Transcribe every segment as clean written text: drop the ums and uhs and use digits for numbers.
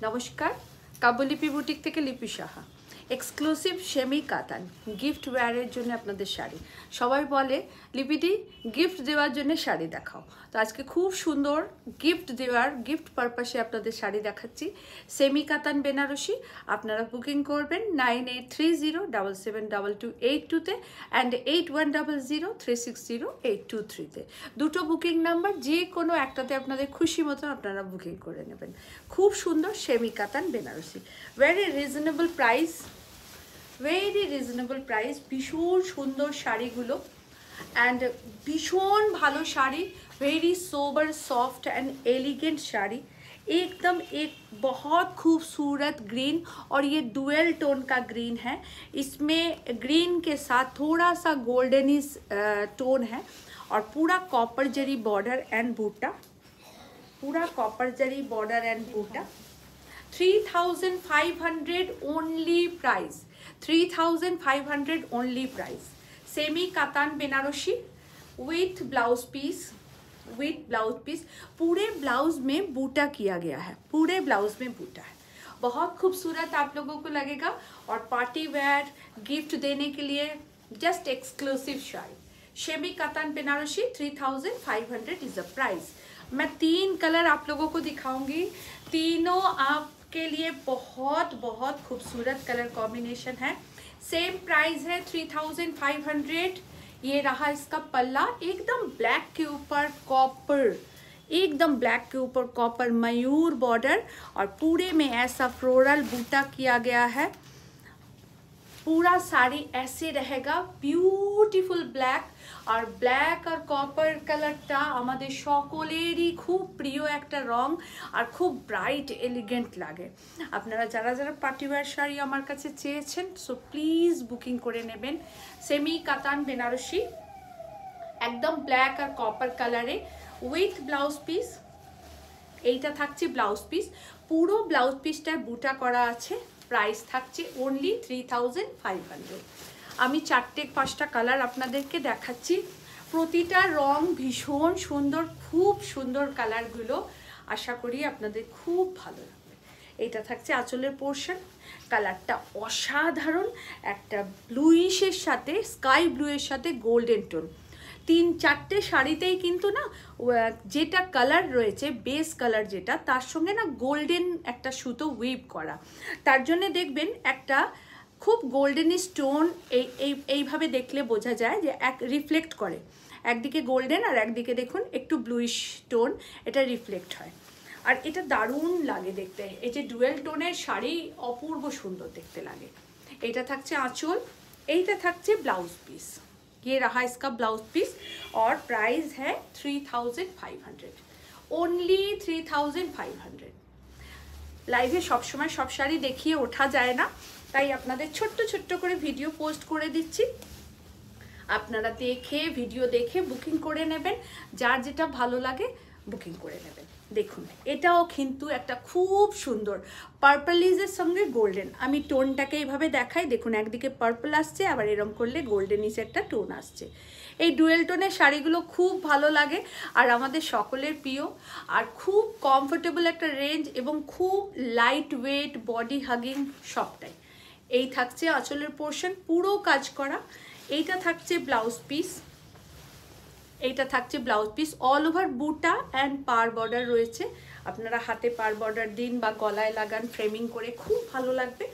নমস্কার, কাব্যলিপি বুটিক থেকে লিপি সাহা। এক্সক্লুসিভ সেমি কাতান গিফট ওয়্যারের জন্য আপনাদের শাড়ি। সবাই বলে লিপিটি গিফট দেওয়ার জন্য শাড়ি দেখাও, তো আজকে খুব সুন্দর গিফট দেওয়ার গিফট পারপাসে আপনাদের শাড়ি দেখাচ্ছি। সেমি কাতান বেনারসি। আপনারা বুকিং করবেন 9830772282-তে অ্যান্ড 8100360823-তে। দুটো বুকিং নাম্বার, যে কোনো একটাতে আপনাদের খুশি মতো আপনারা বুকিং করে নেবেন। খুব সুন্দর semi Katan Banarasi, very reasonable price, ভীষণ সুন্দর শাড়িগুলো অ্যান্ড ভীষণ ভালো sari, very sober soft and elegant sari, एकदम एक बहुत खूबसूरत ग्रीन, और ये डुअल टोन का ग्रीन है। इसमें ग्रीन के साथ थोड़ा सा गोल्डनिश टोन है और पूरा copper zari border and buta, पूरा copper zari border and buta. 3500 only price, 3500 only price. Semi katan Banarasi with blouse piece, पूरे ब्लाउज में बूटा किया गया है, पूरे ब्लाउज में बूटा है। बहुत खूबसूरत आप लोगों को लगेगा और पार्टी वेयर गिफ्ट देने के लिए just exclusive sari. Semi katan Banarasi 3500 is the price. मैं 3 कलर आप लोगों को दिखाऊंगी, तीनों आपके लिए बहुत बहुत खूबसूरत कलर कॉम्बिनेशन है। सेम प्राइस है 3500। ये रहा इसका पल्ला, एकदम ब्लैक के ऊपर कॉपर, एकदम ब्लैक के ऊपर कॉपर मयूर बॉर्डर और पूरे में ऐसा फ्लोरल बूटा किया गया है। पूरा साड़ी ऐसे रहेगा, ब्यूटीफुल ब्लैक, और ब्लैक और कॉपर कलरटा आमादेर सकलेरই खूब प्रिय একটা রং আর খুব ব্রাইট এলিগেন্ট লাগে। আপনারা যারা যারা পার্টিওয়্যার শাড়ি আমার কাছে চেয়েছেন, সো প্লিজ বুকিং করে নেবেন। সেমি কাতান বেনারসি একদম ব্ল্যাক আর কপার কালারে উইথ ব্লাউজ পিস। এইটা থাকছে ব্লাউজ পিস, পুরো ব্লাউজ পিসটায় বুটা করা আছে। প্রাইস থাকছে ওনলি 3500। আমি 4-5টা কালার আপনাদেরকে দেখাচ্ছি, প্রতিটা রং ভীষণ সুন্দর, খুব সুন্দর কালারগুলো। আশা করি আপনাদের খুব ভালো লাগবে। এটা থাকছে আঁচলের পোর্শন, কালারটা অসাধারণ, একটা ব্লুইশের সাথে স্কাই ব্লুয়ের সাথে গোল্ডেন টোন। 3-4টে শাড়িতেই কিন্তু না যেটা কালার রয়েছে, বেস কালার যেটা, তার সঙ্গে না গোল্ডেন একটা সুতো উইভ করা, তার জন্য দেখবেন একটা খুব গোল্ডেন স্টোন এইভাবে দেখলে বোঝা যায় যে এক রিফ্লেক্ট করে, একদিকে গোল্ডেন আর একদিকে দেখুন একটু ব্লুইশ টোন, এটা রিফ্লেক্ট হয়। আর এটা দারুণ লাগে দেখতে, এই যে ডুয়েল টোনের শাড়ি অপূর্ব সুন্দর দেখতে লাগে। এইটা থাকছে আঁচল, এইটা থাকছে ব্লাউজ পিস। ये रहा इसका ब्लाउज पीस और प्राइस है 3500, ओनली 3500। लाइवे सब समय सब शाड़ी देखिए ওঠা যায় না, তাই আপনাদের ছোট্ট ছোট্ট করে ভিডিও পোস্ট করে দিচ্ছি। আপনারা দেখে ভিডিও দেখে বুকিং করে নেবেন, যার যেটা ভালো লাগে বুকিং করে নেবেন। দেখুন এটাও কিন্তু একটা খুব সুন্দর পার্পলিজের সঙ্গে গোল্ডেন। আমি টোনটাকে এইভাবে দেখাই, দেখুন একদিকে পার্পল আসছে, আবার এরকম করলে গোল্ডেনিশ একটা টোন আসছে। এই ডুয়েল টোনের শাড়িগুলো খুব ভালো লাগে আর আমাদের সকলের প্রিয়, আর খুব কমফোর্টেবল একটা রেঞ্জ এবং খুব লাইট ওয়েট, বডি হাগিং সবটাই। এই থাকছে আঁচলের পোর্শন, পুরো কাজ করা। এইটা থাকছে ব্লাউজ পিস, এইটা থাকছে ব্লাউজ পিস, অল ওভার বুটা অ্যান্ড পার বর্ডার রয়েছে। আপনারা হাতে পার বর্ডার দিন বা গলায় লাগান ফ্রেমিং করে, খুব ভালো লাগবে।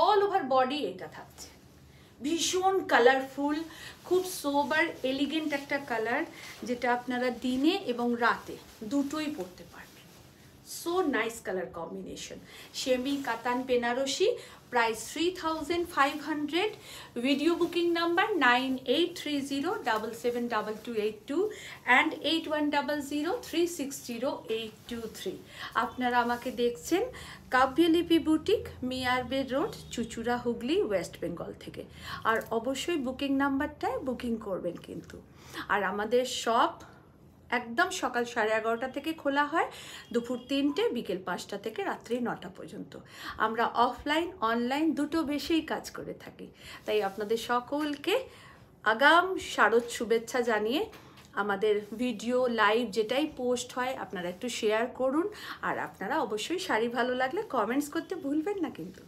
অল ওভার বডি এটা থাকছে, ভীষণ কালারফুল, খুব সোবার এলিগেন্ট একটা কালার, যেটা আপনারা দিনে এবং রাতে দুটোই পরতে পারবেন। So nice colour combination. Semi Katan Banarasi, price 3500। Video booking number 9830772282 and 8100360823। আপনারা আমাকে দেখছেন কাব্যলিপি বুটিক, মিয়ারবে রোড, চুচুড়া, হুগলি, ওয়েস্ট বেঙ্গল থেকে। আর অবশ্যই বুকিং নাম্বারটায় বুকিং করবেন কিন্তু। আর আমাদের শপ একদম সকাল 11:30 থেকে খোলা হয়, দুপুর 3টে, বিকেল 5টা থেকে রাত্রি 9টা পর্যন্ত। আমরা অফলাইন অনলাইন দুটো বেশিই কাজ করে থাকি, তাই আপনাদের সকলকে আগাম শারদ শুভেচ্ছা জানিয়ে আমাদের ভিডিও লাইভ যেটাই পোস্ট হয় আপনারা একটু শেয়ার করুন। আর আপনারা অবশ্যই শাড়ি ভালো লাগলে কমেন্টস করতে ভুলবেন না কিন্তু।